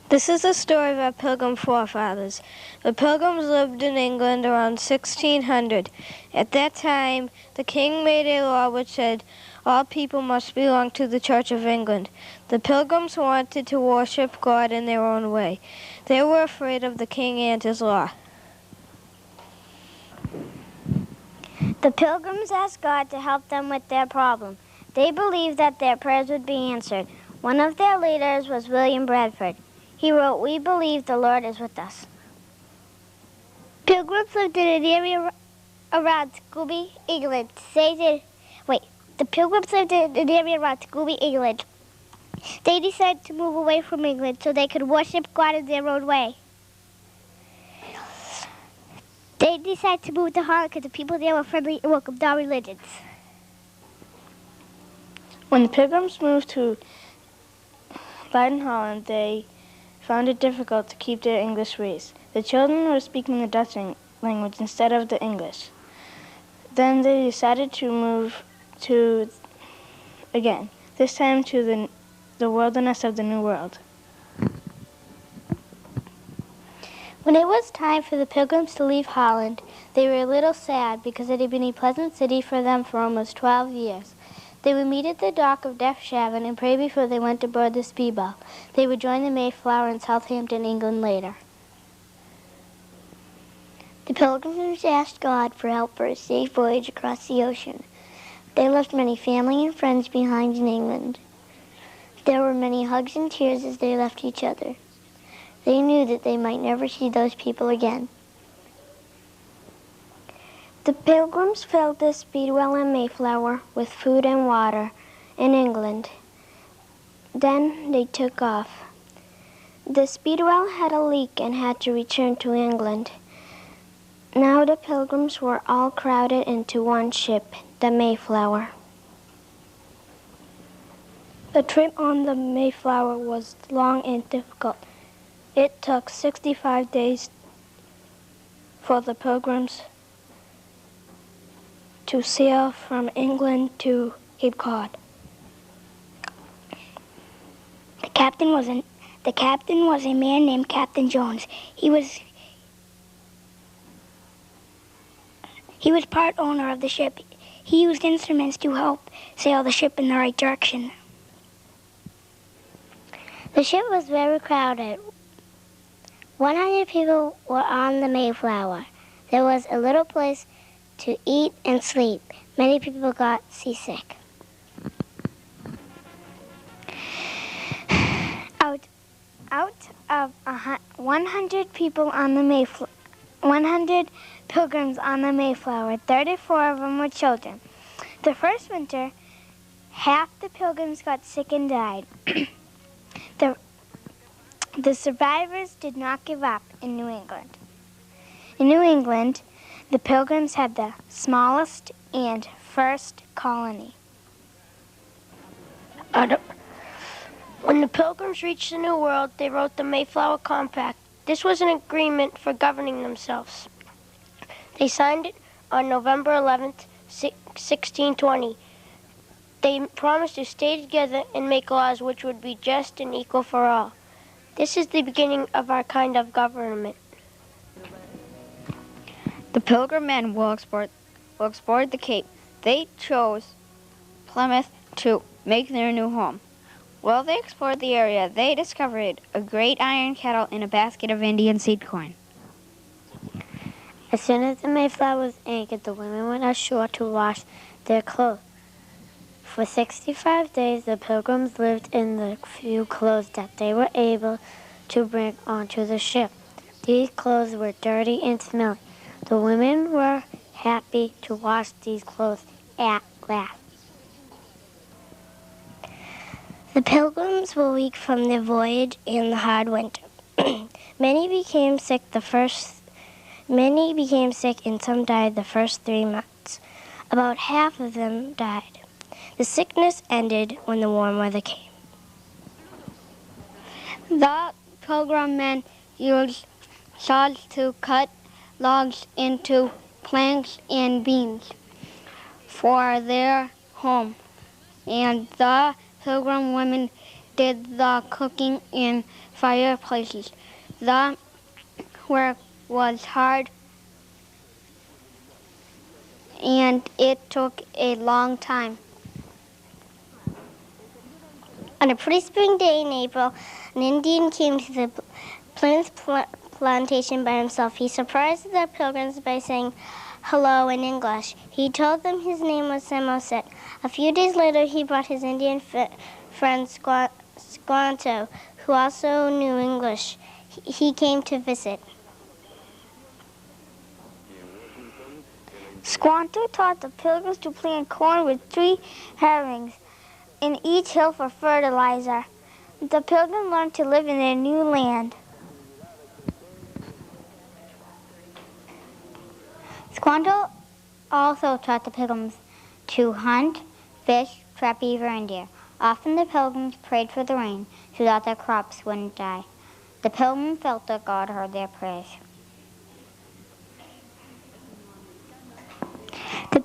This is the story of our Pilgrim forefathers. The Pilgrims lived in England around 1600. At that time, the king made a law which said all people must belong to the Church of England. The Pilgrims wanted to worship God in their own way. They were afraid of the king and his law. The Pilgrims asked God to help them with their problem. They believed that their prayers would be answered. One of their leaders was William Bradford. He wrote, "We believe the Lord is with us." Pilgrims lived in an area around Scooby, England. The Pilgrims lived in an area around Scooby, England. They decided to move away from England so they could worship God in their own way. They decided to move to Holland because the people there were friendly and welcomed all religions. When the Pilgrims moved to Leiden, Holland, they found it difficult to keep their English ways. The children were speaking the Dutch language instead of the English. Then they decided to move this time to the wilderness of the New World. When it was time for the Pilgrims to leave Holland, they were a little sad because it had been a pleasant city for them for almost 12 years. They would meet at the dock of Deafshaven and pray before they went aboard the speedboat. They would join the Mayflower in Southampton, England later. The Pilgrims asked God for help for a safe voyage across the ocean. They left many family and friends behind in England. There were many hugs and tears as they left each other. They knew that they might never see those people again. The Pilgrims filled the Speedwell and Mayflower with food and water in England. Then they took off. The Speedwell had a leak and had to return to England. Now the Pilgrims were all crowded into one ship, the Mayflower. The trip on the Mayflower was long and difficult. It took 65 days for the Pilgrims to sail from England to Cape Cod. The captain was a man named Captain Jones. He was part owner of the ship. He used instruments to help sail the ship in the right direction. The ship was very crowded. 100 people were on the Mayflower. There was a little place to eat and sleep. Many people got seasick. Out of 100 people on the Mayflower, 100 Pilgrims on the Mayflower, 34 of them were children. The first winter, half the Pilgrims got sick and died. The survivors did not give up in New England. In New England, the Pilgrims had the smallest and first colony. When the Pilgrims reached the New World, they wrote the Mayflower Compact. This was an agreement for governing themselves. They signed it on November 11th, 1620. They promised to stay together and make laws which would be just and equal for all. This is the beginning of our kind of government. The Pilgrim men will explore the Cape. They chose Plymouth to make their new home. While they explored the area, they discovered a great iron kettle and a basket of Indian seed corn. As soon as the Mayflower was anchored, the women went ashore to wash their clothes. For 65 days, the Pilgrims lived in the few clothes that they were able to bring onto the ship. These clothes were dirty and smelly. The women were happy to wash these clothes at last. The Pilgrims were weak from their voyage and the hard winter. Many became sick and some died the first 3 months. About half of them died. The sickness ended when the warm weather came. The Pilgrim men used saws to cut logs into planks and beams for their home, and the Pilgrim women did the cooking in fireplaces. The work was hard and it took a long time. On a pretty spring day in April, an Indian came to the Plymouth plantation by himself. He surprised the Pilgrims by saying hello in English. He told them his name was Samoset. A few days later, he brought his Indian friend Squanto, who also knew English. He came to visit. Squanto taught the Pilgrims to plant corn with 3 herrings in each hill for fertilizer. The Pilgrims learned to live in their new land. Squanto also taught the Pilgrims to hunt, fish, trap beaver, and deer. Often the Pilgrims prayed for the rain so that their crops wouldn't die. The Pilgrims felt that God heard their prayers. The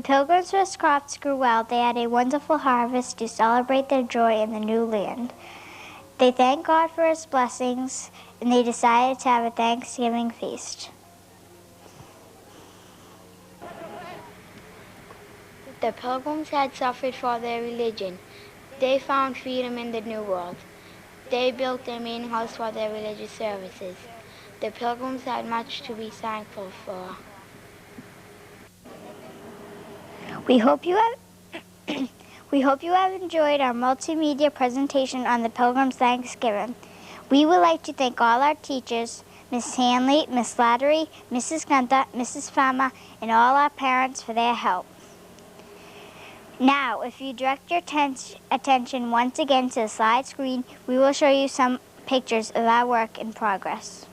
Pilgrims' crops grew well. They had a wonderful harvest to celebrate their joy in the new land. They thanked God for His blessings, and they decided to have a Thanksgiving feast. The Pilgrims had suffered for their religion. They found freedom in the New World. They built their main house for their religious services. The Pilgrims had much to be thankful for. We hope you have enjoyed our multimedia presentation on the Pilgrims' Thanksgiving. We would like to thank all our teachers, Miss Hanley, Miss Slattery, Mrs. Gunther, Mrs. Farmer, and all our parents for their help. Now, if you direct your attention once again to the slide screen, we will show you some pictures of our work in progress.